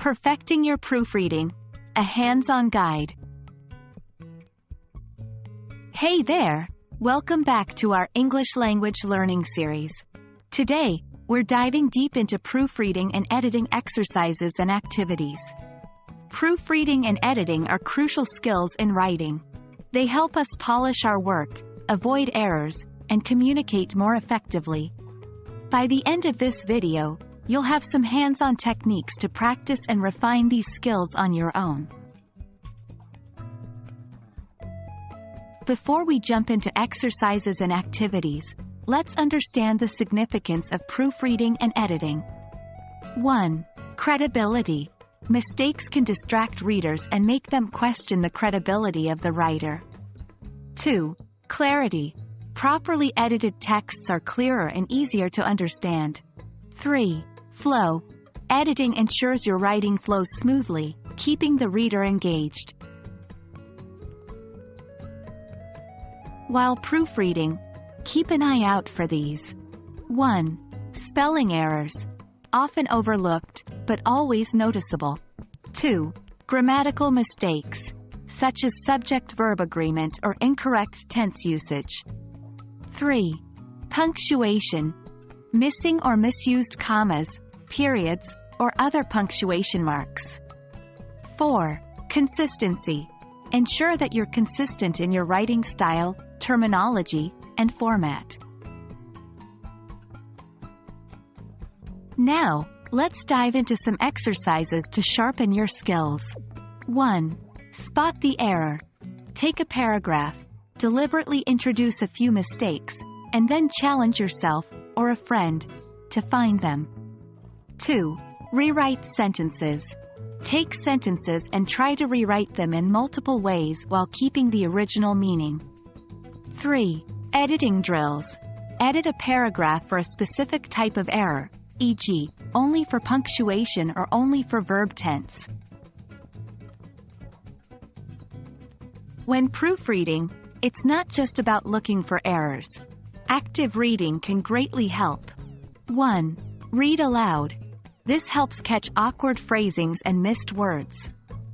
Perfecting Your Proofreading, a hands-on guide. Hey there! Welcome back to our English language learning series. Today, we're diving deep into proofreading and editing exercises and activities. Proofreading and editing are crucial skills in writing. They help us polish our work, avoid errors, and communicate more effectively. By the end of this video, you'll have some hands-on techniques to practice and refine these skills on your own. Before we jump into exercises and activities, let's understand the significance of proofreading and editing. 1. Credibility. Mistakes can distract readers and make them question the credibility of the writer. 2. Clarity. Properly edited texts are clearer and easier to understand. 3. Flow. Editing ensures your writing flows smoothly, keeping the reader engaged. While proofreading, keep an eye out for these. 1. Spelling errors. Often overlooked, but always noticeable. 2. Grammatical mistakes, such as subject-verb agreement or incorrect tense usage. 3. Punctuation. Missing or misused commas, periods, or other punctuation marks. 4. Consistency. Ensure that you're consistent in your writing style, terminology, and format. Now, let's dive into some exercises to sharpen your skills. 1. Spot the error. Take a paragraph, deliberately introduce a few mistakes, and then challenge yourself, or a friend, to find them. 2. Rewrite sentences. Take sentences and try to rewrite them in multiple ways while keeping the original meaning. 3. Editing drills. Edit a paragraph for a specific type of error, e.g., only for punctuation or only for verb tense. When proofreading, it's not just about looking for errors. Active reading can greatly help. 1. Read aloud. This helps catch awkward phrasings and missed words.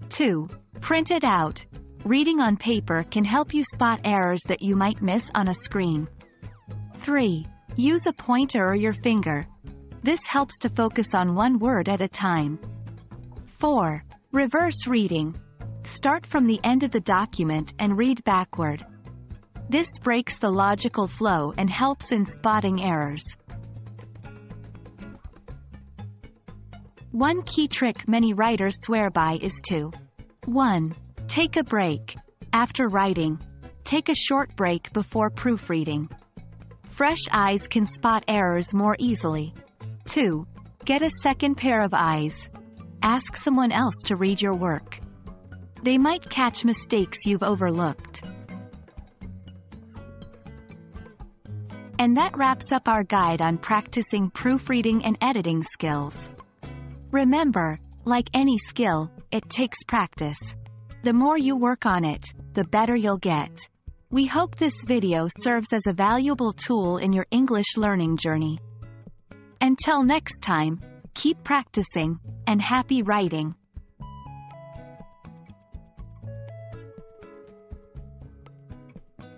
2. Print it out. Reading on paper can help you spot errors that you might miss on a screen. 3. Use a pointer or your finger. This helps to focus on one word at a time. 4. Reverse reading. Start from the end of the document and read backward. This breaks the logical flow and helps in spotting errors. One key trick many writers swear by is to 1. Take a break. After writing, take a short break before proofreading. Fresh eyes can spot errors more easily. 2. Get a second pair of eyes. Ask someone else to read your work. They might catch mistakes you've overlooked. And that wraps up our guide on practicing proofreading and editing skills. Remember, like any skill, it takes practice. The more you work on it, the better you'll get. We hope this video serves as a valuable tool in your English learning journey. Until next time, keep practicing, and happy writing!